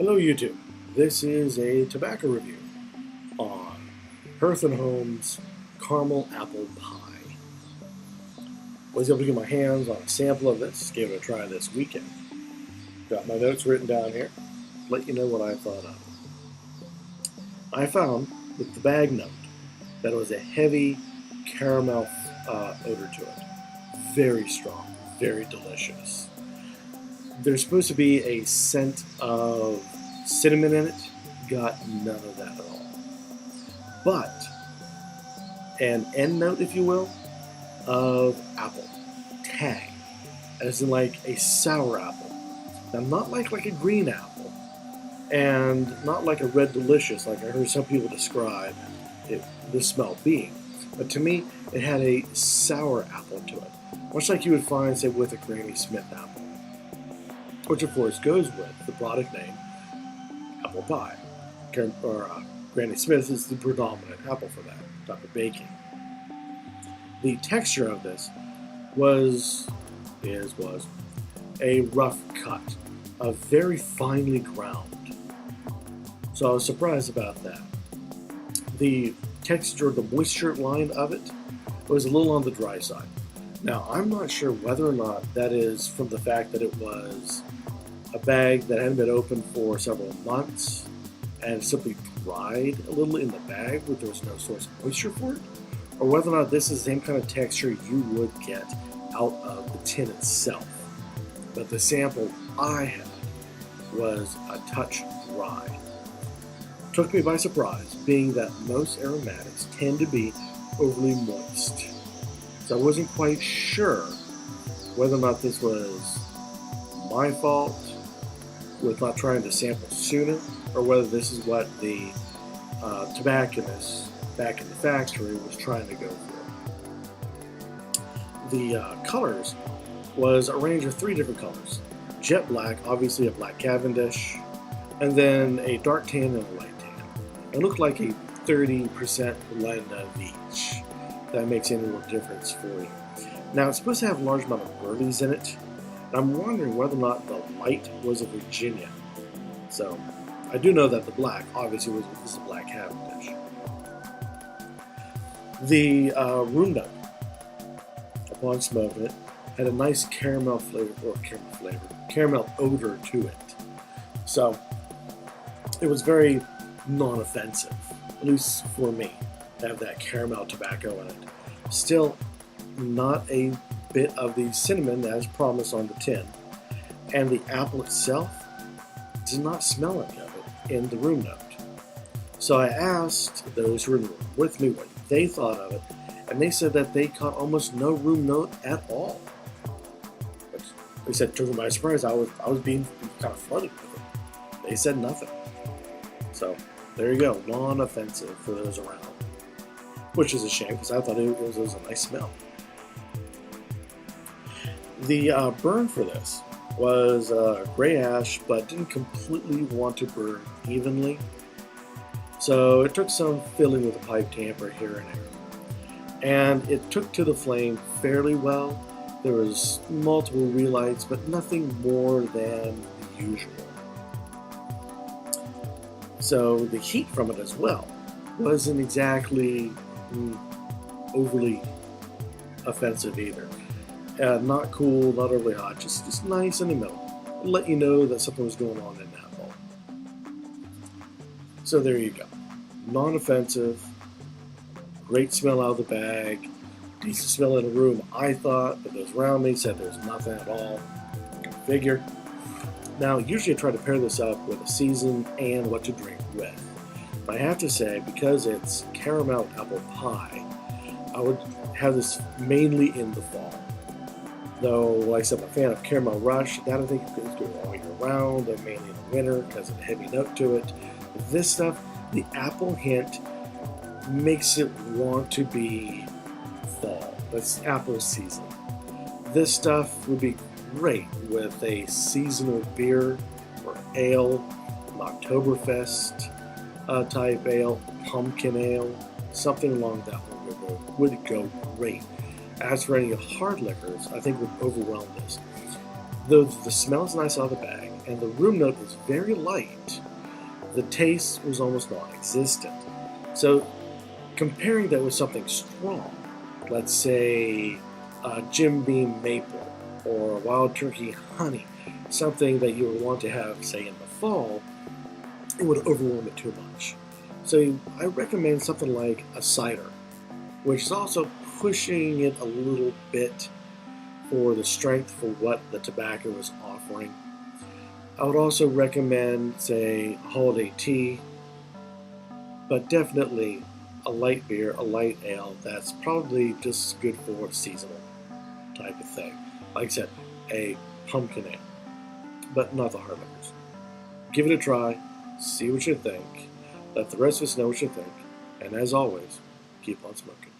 Hello YouTube. This is a tobacco review on Hearth and Home's Caramel Apple Pie. Was able to get my hands on a sample of this, gave it a try this weekend. Got my notes written down here, let you know what I thought of it. I found with the bag note that it was a heavy caramel odor to it. Very strong, very delicious. There's supposed to be a scent of cinnamon in it. Got none of that at all. But an end note, if you will, of apple. Tang. As in like a sour apple. Now not like a green apple. And not like a red delicious like I heard some people describe this smell being. But to me, it had a sour apple to it. Much like you would find, say, with a Granny Smith apple. Which of course goes with the product name apple pie. Granny Smith is the predominant apple for that type of baking. The texture of this was a rough cut, a very finely ground. So I was surprised about that. The texture, the moisture line of it was a little on the dry side. Now, I'm not sure whether or not that is from the fact that it was a bag that hadn't been opened for several months and simply dried a little in the bag where there was no source of moisture for it, or whether or not this is the same kind of texture you would get out of the tin itself. But the sample I had was a touch dry. Took me by surprise, being that most aromatics tend to be overly moist. So I wasn't quite sure whether or not this was my fault with not trying to sample sooner, or whether this is what the tobacconist back in the factory was trying to go for. The colors was a range of 3 different colors. Jet black, obviously a black Cavendish, and then a dark tan and a light tan. It looked like a 30% blend of each. That makes any more difference for you. Now, it's supposed to have a large amount of burleys in it, and I'm wondering whether or not the light was a Virginia. So, I do know that the black, obviously, is a black Cavendish. The room note, upon smoking it, had a nice caramel odor to it. So, it was very non-offensive, at least for me, to have that caramel tobacco in it. Still, not a bit of the cinnamon as promised on the tin. And the apple itself did not smell any of it in the room note. So I asked those who were in the room with me what they thought of it, and they said that they caught almost no room note at all. Which they said took me by surprise. I was being kind of flooded with it. They said nothing. So there you go, non-offensive for those around. Which is a shame because I thought it was a nice smell. The burn for this was gray ash, but didn't completely want to burn evenly. So it took some filling with a pipe tamper here and there. And it took to the flame fairly well. There was multiple relights, but nothing more than the usual. So the heat from it as well wasn't exactly overly offensive either. Not cool, not overly hot, just nice in the middle. It'll let you know that something was going on in that bowl. So there you go. Non-offensive, great smell out of the bag, decent smell in the room, I thought, but those around me said there's nothing at all. Go figure. Now, usually I try to pair this up with a season and what to drink with. But I have to say, because it's caramel apple pie, I would have this mainly in the fall. Though, like I said, I'm a fan of Caramel Rush. That I think is good all year round, and mainly in the winter because of the heavy note to it. But this stuff, the apple hint makes it want to be fall. It's apple season. This stuff would be great with a seasonal beer or ale, an Oktoberfest type ale, pumpkin ale, something along that line would go great. As for any hard liquors, I think would overwhelm this. Though the smell is nice out of the bag and the room note is very light, the taste was almost non-existent. So comparing that with something strong, let's say Jim Beam maple or wild turkey honey, something that you would want to have, say, in the fall, it would overwhelm it too much. So I recommend something like a cider, which is also pushing it a little bit for the strength for what the tobacco is offering. I would also recommend, say, holiday tea, but definitely a light beer, a light ale, that's probably just good for a seasonal type of thing. Like I said, a pumpkin ale, but not the hard liquors. Give it a try, see what you think, let the rest of us know what you think, and as always, keep on smoking.